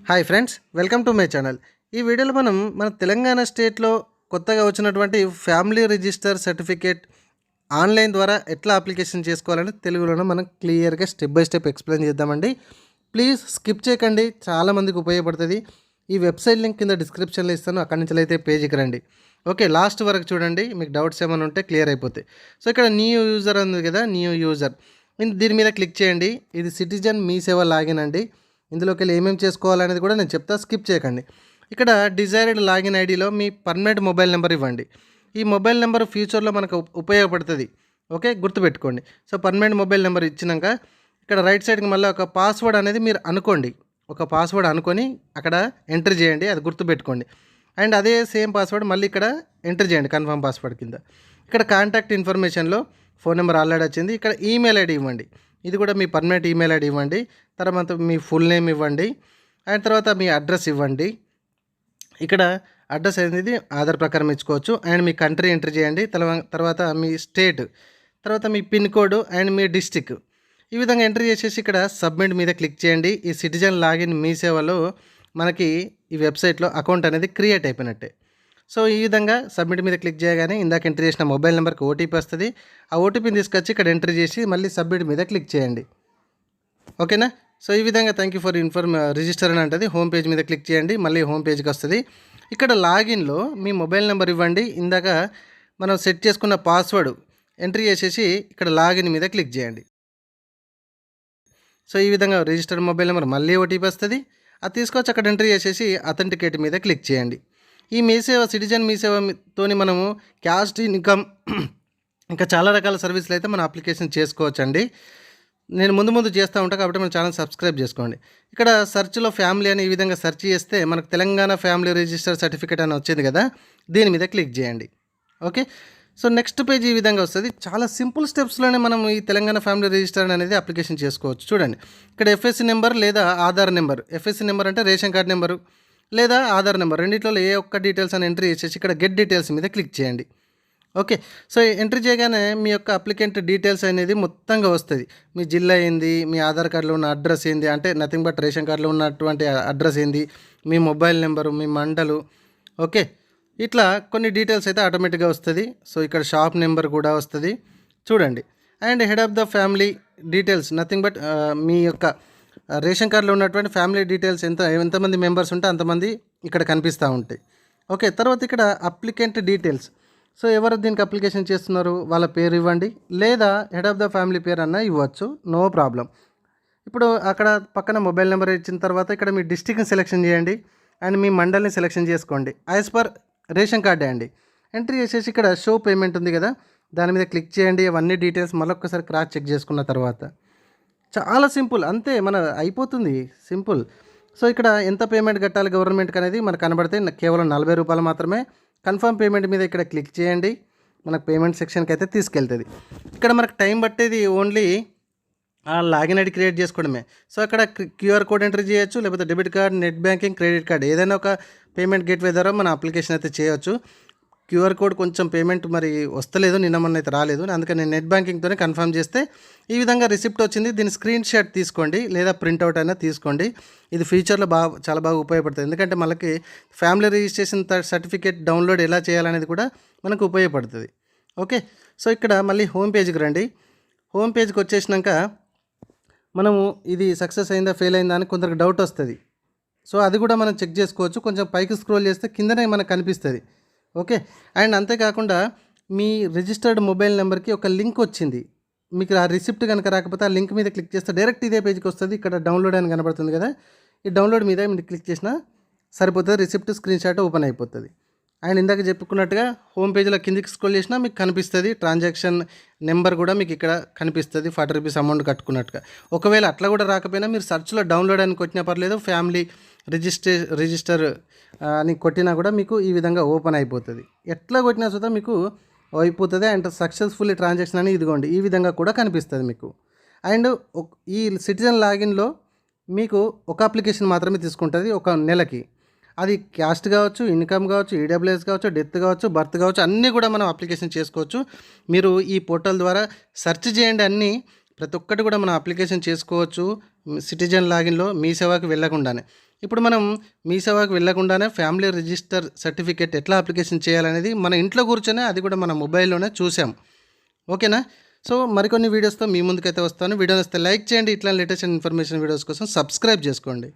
Hi friends, welcome to my channel. ఈ వీడియోలో మనం మన తెలంగాణ స్టేట్లో కొత్తగా వచ్చినటువంటి ఫ్యామిలీ రిజిస్టర్ సర్టిఫికేట్ ఆన్లైన్ ద్వారా ఎట్లా అప్లికేషన్ చేసుకోవాలని తెలుగులోనే మనం క్లియర్గా స్టెప్ బై స్టెప్ ఎక్స్ప్లెయిన్ చేద్దామండి. ప్లీజ్ స్కిప్ చేయకండి, చాలామందికి ఉపయోగపడుతుంది. ఈ వెబ్సైట్ లింక్ కింద డిస్క్రిప్షన్లో ఇస్తాను, అక్కడి నుంచి అయితే పేజీకి రండి. ఓకే, లాస్ట్ వరకు చూడండి, మీకు డౌట్స్ ఏమైనా ఉంటే క్లియర్ అయిపోతాయి. సో ఇక్కడ న్యూ యూజర్ ఉంది కదా, న్యూ యూజర్ దీని మీద క్లిక్ చేయండి. ఇది సిటిజన్ మీ సేవ లాగిన్ అండి. ఇందులోకి వెళ్ళి ఏమేమి చేసుకోవాలనేది కూడా నేను చెప్తా, స్కిప్ చేయకండి. ఇక్కడ డిజైర్డ్ లాగిన్ ఐడిలో మీ పర్మనెంట్ మొబైల్ నెంబర్ ఇవ్వండి. ఈ మొబైల్ నెంబర్ ఫ్యూచర్లో మనకు ఉపయోగపడుతుంది. ఓకే, గుర్తుపెట్టుకోండి. సో పర్మనెంట్ మొబైల్ నెంబర్ ఇచ్చినాక ఇక్కడ రైట్ సైడ్కి మళ్ళీ ఒక పాస్వర్డ్ అనేది మీరు అనుకోండి. ఒక పాస్వర్డ్ అనుకొని అక్కడ ఎంటర్ చేయండి, అది గుర్తుపెట్టుకోండి. అండ్ అదే సేమ్ పాస్వర్డ్ మళ్ళీ ఇక్కడ ఎంటర్ చేయండి కన్ఫర్మ్ పాస్వర్డ్ కింద. ఇక్కడ కాంటాక్ట్ ఇన్ఫర్మేషన్లో ఫోన్ నెంబర్ ఆల్రెడీ వచ్చింది. ఇక్కడ ఈమెయిల్ ఐడి ఇవ్వండి, ఇది కూడా మీ పర్మనెంట్ ఈమెయిల్ ఐడి ఇవ్వండి. తర్వాత మీ ఫుల్ నేమ్ ఇవ్వండి. అండ్ తర్వాత మీ అడ్రస్ ఇవ్వండి. ఇక్కడ అడ్రస్ అనేది ఆధార్ ప్రకారం ఇచ్చుకోవచ్చు. అండ్ మీ కంట్రీ ఎంటర్ చేయండి. తర్వాత మీ స్టేట్, తర్వాత మీ పిన్ కోడ్ అండ్ మీ డిస్టిక్. ఈ విధంగా ఎంటర్ చేసేసి ఇక్కడ సబ్మిట్ మీద క్లిక్ చేయండి. ఈ సిటిజన్ లాగిన్ మీ సేవలో మనకి ఈ వెబ్సైట్లో అకౌంట్ అనేది క్రియేట్ అయిపోయినట్టే. సో ఈ విధంగా సబ్మిట్ మీద క్లిక్ చేయగానే ఇందాక ఎంటర్ చేసిన మొబైల్ నెంబర్కి ఓటీపీ వస్తుంది. ఆ ఓటీపీని తీసుకొచ్చి ఇక్కడ ఎంటర్ చేసి మళ్ళీ సబ్మిట్ మీద క్లిక్ చేయండి. ఓకేనా? సో ఈ విధంగా థ్యాంక్ యూ ఫర్ రిజిస్టర్ అని అంటుంది. హోమ్ పేజ్ మీద క్లిక్ చేయండి, మళ్ళీ హోమ్ పేజ్కి వస్తుంది. ఇక్కడ లాగిన్లో మీ మొబైల్ నెంబర్ ఇవ్వండి. ఇందాక మనం సెట్ చేసుకున్న పాస్వర్డ్ ఎంట్రీ చేసేసి ఇక్కడ లాగిన్ మీద క్లిక్ చేయండి. సో ఈ విధంగా రిజిస్టర్ మొబైల్ నెంబర్ మళ్ళీ ఓటీపీ వస్తుంది. అది తీసుకొచ్చి అక్కడ ఎంట్రీ చేసేసి అథెంటికేట్ మీద క్లిక్ చేయండి. ఈ మీ సేవ సిటిజన్ మీ సేవతోని మనము క్యాష్ ఇన్కమ్ ఇంకా చాలా రకాల సర్వీసులు అయితే మనం అప్లికేషన్ చేసుకోవచ్చండి. నేను ముందు చేస్తూ ఉంటాను కాబట్టి మన ఛానల్ సబ్స్క్రైబ్ చేసుకోండి. ఇక్కడ సెర్చ్లో ఫ్యామిలీ అని ఈ విధంగా సెర్చ్ చేస్తే మనకు తెలంగాణ ఫ్యామిలీ రిజిస్టర్ సర్టిఫికేట్ అని వచ్చింది కదా, దీని మీద క్లిక్ చేయండి. ఓకే, సో నెక్స్ట్ పేజ్ ఈ విధంగా వస్తుంది. చాలా సింపుల్ స్టెప్స్లోనే మనం ఈ తెలంగాణ ఫ్యామిలీ రిజిస్టర్ అనేది అప్లికేషన్ చేసుకోవచ్చు. చూడండి, ఇక్కడ ఎఫ్ఎస్సి నెంబర్ లేదా ఆధార్ నెంబర్. ఎఫ్ఎస్సి నెంబర్ అంటే రేషన్ కార్డ్ నెంబరు లేదా ఆధార్ నెంబర్, రెండిట్లో ఏ ఒక్క డీటెయిల్స్ అని ఎంట్రీ చేసేసి ఇక్కడ గెట్ డీటెయిల్స్ మీద క్లిక్ చేయండి. ఓకే, సో ఎంట్రీ చేయగానే మీ యొక్క అప్లికెంట్ డీటెయిల్స్ అనేది మొత్తంగా వస్తుంది. మీ జిల్లా ఏంది, మీ ఆధార్ కార్డులో ఉన్న అడ్రస్ ఏంది, అంటే నథింగ్ బట్ రేషన్ కార్డులో ఉన్నటువంటి అడ్రస్ ఏంది, మీ మొబైల్ నెంబరు, మీ మండలు. ఓకే, ఇట్లా కొన్ని డీటెయిల్స్ అయితే ఆటోమేటిక్గా వస్తుంది. సో ఇక్కడ షాప్ నెంబర్ కూడా వస్తుంది చూడండి. And head of the family details, nothing but మీ యొక్క రేషన్ కార్డులో ఉన్నటువంటి ఫ్యామిలీ డీటెయిల్స్ ఎంతమంది మెంబర్స్ ఉంటే అంతమంది ఇక్కడ కనిపిస్తూ ఉంటాయి. ఓకే, తర్వాత ఇక్కడ అప్లికెంట్ డీటెయిల్స్. సో ఎవరు దీనికి అప్లికేషన్ చేస్తున్నారు వాళ్ళ పేరు ఇవ్వండి, లేదా హెడ్ ఆఫ్ ద ఫ్యామిలీ పేరు అన్న ఇవ్వచ్చు, నో ప్రాబ్లం. ఇప్పుడు అక్కడ పక్కన మొబైల్ నెంబర్ ఇచ్చిన తర్వాత ఇక్కడ మీ డిస్ట్రిక్ట్ని సెలెక్షన్ చేయండి అండ్ మీ మండల్ని సెలెక్షన్ చేసుకోండి. యాజ్ పర్ రేషన్ కార్డే అండి. ఎంట్రీ చేసేసి ఇక్కడ షో పేమెంట్ ఉంది కదా, దాని మీద క్లిక్ చేయండి. అవన్నీ డీటెయిల్స్ మళ్ళొక్కసారి క్రాస్ చెక్ చేసుకున్న తర్వాత చాలా సింపుల్, అంతే మన అయిపోతుంది, సింపుల్. సో ఇక్కడ ఎంత పేమెంట్ కట్టాలి గవర్నమెంట్కి అనేది మనకు కనబడితే కేవలం 40 రూపాయలు మాత్రమే. కన్ఫర్మ్ పేమెంట్ మీద ఇక్కడ క్లిక్ చేయండి, మనకు పేమెంట్ సెక్షన్కి అయితే తీసుకెళ్తుంది. ఇక్కడ మనకు టైం పట్టేది ఓన్లీ ఆ లాగిన్ ఐడి క్రియేట్ చేసుకోవడమే. సో అక్కడ క్యూఆర్ కోడ్ ఎంటర్ చేయొచ్చు, లేకపోతే debit card, net banking, credit card ఏదైనా ఒక పేమెంట్ గేట్వే ద్వారా మన అప్లికేషన్ అయితే చేయొచ్చు. క్యూఆర్ కోడ్ కొంచెం పేమెంట్ మరి వస్తలేదు, నిన్న మొన్న అయితే రాలేదు, అందుకని నేను నెట్ బ్యాంకింగ్తోనే కన్ఫర్మ్ చేస్తే ఈ విధంగా రిసిప్ట్ వచ్చింది. దీని స్క్రీన్ షాట్ తీసుకోండి లేదా ప్రింట్అవుట్ అయినా తీసుకోండి. ఇది ఫ్యూచర్లో చాలా బాగా ఉపయోగపడుతుంది. ఎందుకంటే మనకి ఫ్యామిలీ రిజిస్ట్రేషన్ సర్టిఫికేట్ డౌన్లోడ్ ఎలా చేయాలనేది కూడా మనకు ఉపయోగపడుతుంది. ఓకే, సో ఇక్కడ మళ్ళీ హోమ్ పేజ్కి రండి. హోమ్ పేజ్కి వచ్చేసినాక మనము ఇది సక్సెస్ అయిందా ఫెయిల్ అయిందా అని కొందరికి డౌట్ వస్తుంది. సో అది కూడా మనం చెక్ చేసుకోవచ్చు. కొంచెం పైకి స్క్రోల్ చేస్తే కిందనే మనకు కనిపిస్తుంది. ఓకే, అండ్ అంతేకాకుండా మీ రిజిస్టర్డ్ మొబైల్ నెంబర్కి ఒక లింక్ వచ్చింది. మీకు ఆ రిసిప్ట్ కనుక రాకపోతే ఆ లింక్ మీద క్లిక్ చేస్తే డైరెక్ట్ ఇదే పేజ్కి వస్తుంది. ఇక్కడ డౌన్లోడ్ అని కనబడుతుంది కదా, ఈ డౌన్లోడ్ మీద మీరు క్లిక్ చేసినా సరిపోతుంది. రిసిప్ట్ స్క్రీన్ షాట్ ఓపెన్ అయిపోతుంది. అండ్ ఇందాక చెప్పుకున్నట్టుగా హోమ్ పేజ్లో కిందికి స్క్రోల్ చేసినా మీకు కనిపిస్తుంది. ట్రాన్సాక్షన్ నెంబర్ కూడా మీకు ఇక్కడ కనిపిస్తుంది, 40 రూపీస్ అమౌంట్ కట్టుకున్నట్టుగా. ఒకవేళ అట్లా కూడా రాకపోయినా మీరు సర్చ్లో డౌన్లోడ్ అని కొట్టినా పర్లేదు, ఫ్యామిలీ రిజిస్టర్ అని కొట్టినా కూడా మీకు ఈ విధంగా ఓపెన్ అయిపోతుంది. ఎట్లా కొట్టినా సుతా మీకు అయిపోతుంది. అండ్ సక్సెస్ఫుల్లీ ట్రాన్సాక్షన్ అని ఇదిగోండి ఈ విధంగా కూడా కనిపిస్తుంది మీకు. అండ్ ఈ సిటిజన్ లాగిన్లో మీకు ఒక అప్లికేషన్ మాత్రమే తీసుకుంటుంది ఒక నెలకి. అది క్యాస్ట్ కావచ్చు, ఇన్కమ్ కావచ్చు, ఈడబ్ల్యూఎస్ కావచ్చు, డెత్ కావచ్చు, బర్త్ కావచ్చు, అన్నీ కూడా మనం అప్లికేషన్ చేసుకోవచ్చు. మీరు ఈ పోర్టల్ ద్వారా సెర్చ్ చేయండి, అన్నీ ప్రతి ఒక్కటి కూడా మనం అప్లికేషన్ చేసుకోవచ్చు సిటిజన్ లాగిన్లో మీ సేవకి వెళ్ళకుండానే. ఇప్పుడు మనం మీ సేవకు వెళ్ళకుండానే ఫ్యామిలీ రిజిస్టర్ సర్టిఫికేట్ ఎట్లా అప్లికేషన్ చేయాలనేది మన ఇంట్లో కూర్చొనే అది కూడా మన మొబైల్లోనే చూసాం. ఓకేనా? సో మరికొన్ని వీడియోస్తో మీ ముందుకైతే వస్తాను. వీడియో నచ్చితే లైక్ చేయండి. ఇట్లా లేటెస్ట్ ఇన్ఫర్మేషన్ వీడియోస్ కోసం సబ్స్క్రైబ్ చేసుకోండి.